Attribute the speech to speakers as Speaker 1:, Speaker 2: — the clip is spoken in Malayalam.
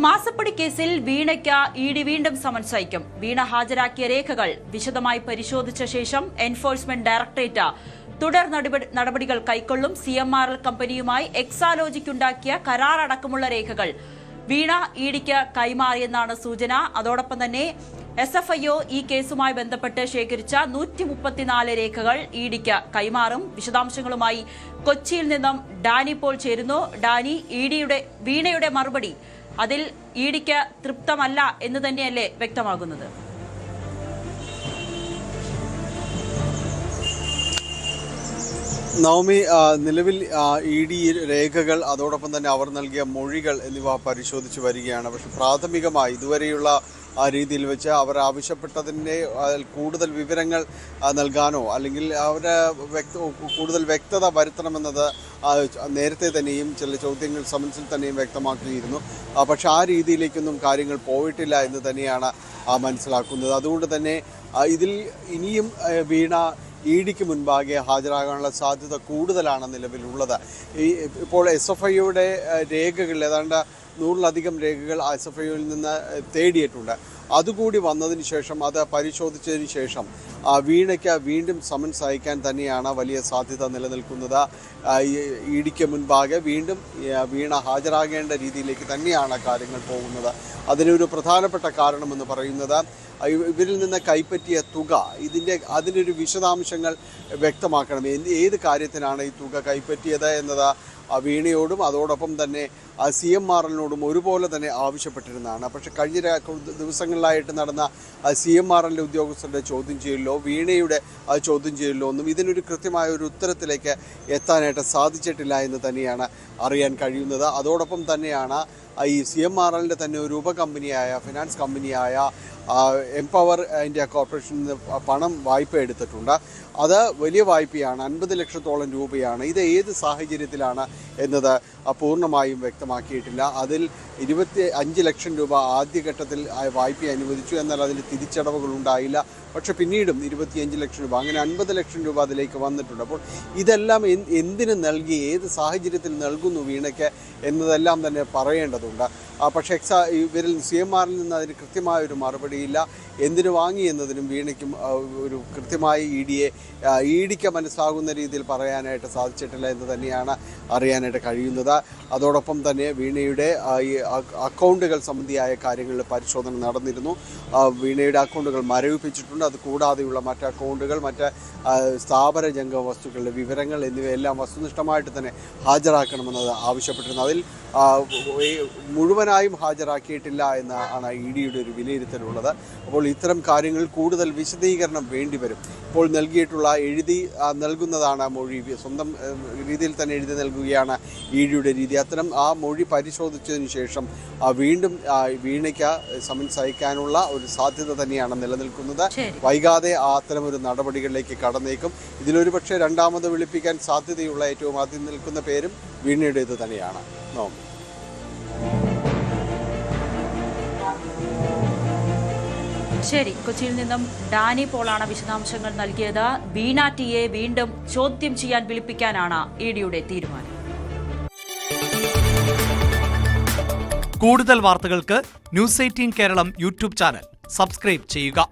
Speaker 1: മാസപ്പടി കേസിൽ വീണയ്ക്ക് ഇഡി വീണ്ടും സമൻസ് അയക്കും. വീണ ഹാജരാക്കിയ രേഖകൾ വിശദമായി പരിശോധിച്ച ശേഷം എൻഫോഴ്സ്മെന്റ് ഡയറക്ടറേറ്റ് തുടർ നടപടികൾ കൈക്കൊള്ളും. CMRL കമ്പനിയുമായി എക്സാലോജിക്കുണ്ടാക്കിയ കരാർ അടക്കമുള്ള രേഖകൾ വീണ ഇഡിക്ക് കൈമാറിയെന്നാണ് സൂചന. അതോടൊപ്പം തന്നെ SFIO ഈ കേസുമായി ബന്ധപ്പെട്ട് ശേഖരിച്ച 134 രേഖകൾ ഇഡിക്ക് കൈമാറും. വിശദാംശങ്ങളുമായി കൊച്ചിയിൽ നിന്നും ഡാനി പോൾ ചേരുന്നു. ഡാനി, വീണയുടെ മറുപടി അതിൽ ഇഡിക്ക് തൃപ്തമല്ല എന്ന് തന്നെയല്ലേ വ്യക്തമാകുന്നത്?
Speaker 2: നവമി, നിലവിൽ ED രേഖകൾ അതോടൊപ്പം തന്നെ അവർ നൽകിയ മൊഴികൾ എന്നിവ പരിശോധിച്ച് വരികയാണ്. പക്ഷെ പ്രാഥമികമായി ഇതുവരെയുള്ള രീതിയിൽ വെച്ച് അവർ ആവശ്യപ്പെട്ടതിൻ്റെ കൂടുതൽ വിവരങ്ങൾ നൽകാനോ അല്ലെങ്കിൽ അവരെ കൂടുതൽ വ്യക്തത വരുത്തണമെന്നത് നേരത്തെ തന്നെയും ചില ചോദ്യങ്ങൾ സമൻസിൽ തന്നെയും വ്യക്തമാക്കിയിരുന്നു. പക്ഷെ ആ രീതിയിലേക്കൊന്നും കാര്യങ്ങൾ പോയിട്ടില്ല എന്ന് തന്നെയാണ് മനസ്സിലാക്കുന്നത്. അതുകൊണ്ട് തന്നെ ഇതിൽ ഇനിയും വീണ ഇഡിക്ക് മുൻപാകെ ഹാജരാകാനുള്ള സാധ്യത കൂടുതലാണ് നിലവിലുള്ളത്. ഇപ്പോൾ SFIOയുടെ രേഖകൾ ഏതാണ്ട് 100-ലധികം രേഖകൾ SFIOയിൽ നിന്ന് തേടിയിട്ടുണ്ട്. അതുകൂടി വന്നതിന് ശേഷം അത് പരിശോധിച്ചതിന് ശേഷം വീണയ്ക്ക് വീണ്ടും സമൻസ് അയക്കാൻ തന്നെയാണ് വലിയ സാധ്യത നിലനിൽക്കുന്നത്. ഇഡിക്ക് മുൻപാകെ വീണ്ടും വീണ ഹാജരാകേണ്ട രീതിയിലേക്ക് തന്നെയാണ് കാര്യങ്ങൾ പോകുന്നത്. അതിനൊരു പ്രധാനപ്പെട്ട കാരണമെന്ന് പറയുന്നത് ഇവരിൽ നിന്ന് കൈപ്പറ്റിയ തുക, അതിനൊരു വിശദാംശങ്ങൾ വ്യക്തമാക്കണം. ഏത് കാര്യത്തിനാണ് ഈ തുക കൈപ്പറ്റിയത് എന്നത് വീണയോടും അതോടൊപ്പം തന്നെ CMRLനോടും ഒരുപോലെ തന്നെ ആവശ്യപ്പെട്ടിരുന്നതാണ്. പക്ഷെ കഴിഞ്ഞ ദിവസങ്ങളിലായിട്ട് നടന്ന CMRL ഉദ്യോഗസ്ഥരുടെ ചോദ്യം ചെയ്യലിലോ വീണയുടെ ചോദ്യം ചെയ്യലിലോ ഒന്നും ഇതിനൊരു കൃത്യമായ ഒരു ഉത്തരത്തിലേക്ക് എത്താനായിട്ട് സാധിച്ചിട്ടില്ല എന്ന് തന്നെയാണ് അറിയാൻ കഴിയുന്നത്. അതോടൊപ്പം തന്നെയാണ് ഈ CMRLൻ്റെ തന്നെ ഒരു ഉപകമ്പനിയായ ഫിനാൻസ് കമ്പനിയായ എംപവർ ഇന്ത്യ കോർപ്പറേഷനിൽ നിന്ന് പണം വായ്പ എടുത്തിട്ടുണ്ട്. അത് വലിയ വായ്പയാണ്, 50 ലക്ഷത്തോളം രൂപയാണ്. ഇത് ഏത് സാഹചര്യത്തിലാണ് എന്നത് പൂർണ്ണമായും വ്യക്തമാക്കിയിട്ടില്ല. അതിൽ 25 ലക്ഷം രൂപ ആദ്യഘട്ടത്തിൽ വായ്പ അനുവദിച്ചു, എന്നാൽ അതിൽ തിരിച്ചടവുകൾ ഉണ്ടായില്ല. പക്ഷെ പിന്നീടും 25 ലക്ഷം രൂപ, അങ്ങനെ 50 ലക്ഷം രൂപ അതിലേക്ക് വന്നിട്ടുണ്ട്. അപ്പോൾ ഇതെല്ലാം എന്തിന് നൽകി, ഏത് സാഹചര്യത്തിൽ നൽകുന്നു വീണയ്ക്ക് എന്നതെല്ലാം തന്നെ പറയേണ്ടതുണ്ട്. പക്ഷേ ഇവരിൽ CMRL നിന്ന് അതിന് കൃത്യമായൊരു മറുപടിയില്ല. എന്തിനു വാങ്ങി എന്നതിനും വീണയ്ക്കും ഒരു കൃത്യമായി ഇഡിക്ക് മനസ്സിലാകുന്ന രീതിയിൽ പറയാനായിട്ട് സാധിച്ചിട്ടില്ല എന്ന് തന്നെയാണ് അറിയാനായിട്ട് കഴിയുന്നത്. അതോടൊപ്പം തന്നെ വീണയുടെ ഈ അക്കൗണ്ടുകൾ സംബന്ധിയായ കാര്യങ്ങളിൽ പരിശോധന നടന്നിരുന്നു. വീണയുടെ അക്കൗണ്ടുകൾ മരവിപ്പിച്ചിട്ടുണ്ട്. അത് കൂടാതെയുള്ള മറ്റ് അക്കൗണ്ടുകൾ, മറ്റ് സ്ഥാപന ജംഗമ വസ്തുക്കളുടെ വിവരങ്ങൾ എന്നിവയെല്ലാം വസ്തുനിഷ്ഠമായിട്ട് തന്നെ ഹാജരാക്കണമെന്നത് ആവശ്യപ്പെട്ടിരുന്നു. അതിൽ മുഴുവനായും ഹാജരാക്കിയിട്ടില്ല എന്നാണ് ഇഡിയുടെ ഒരു വിലയിരുത്തലുള്ളത്. അപ്പോൾ ഇത്തരം കാര്യങ്ങൾ കൂടുതൽ വിശദീകരണം വേണ്ടിവരും. ഇപ്പോൾ നൽകിയിട്ടുള്ള എഴുതി നൽകുന്നതാണ് മൊഴി, സ്വന്തം രീതിയിൽ തന്നെ എഴുതി നൽകുകയാണ് ഇഡിയുടെ രീതി. അത്തരം ആ മൊഴി പരിശോധിച്ചതിന് ശേഷം വീണ്ടും വീണയ്ക്ക് സമൻസ് അയക്കാനുള്ള ഒരു സാധ്യത തന്നെയാണ് നിലനിൽക്കുന്നത്. വൈകാതെ അത്തരമൊരു നടപടികളിലേക്ക് കടന്നേക്കും. ഇതിലൊരു പക്ഷേ രണ്ടാമത് വിളിപ്പിക്കാൻ സാധ്യതയുള്ള ഏറ്റവും ആദ്യം നിൽക്കുന്ന പേരും വീണയുടേത് തന്നെയാണ്.
Speaker 1: ശരി, കൊച്ചിയിൽ നിന്നും ഡാനി പോളാണ് വിശദാംശങ്ങൾ നൽകിയത്. വീണ ടിയെ വീണ്ടും ചോദ്യം ചെയ്യാൻ വിളിപ്പിക്കാനാണ് ഇഡിയുടെ തീരുമാനം.
Speaker 3: കൂടുതൽ വാർത്തകൾക്ക് News 18 Keralam YouTube channel subscribe ചെയ്യുക.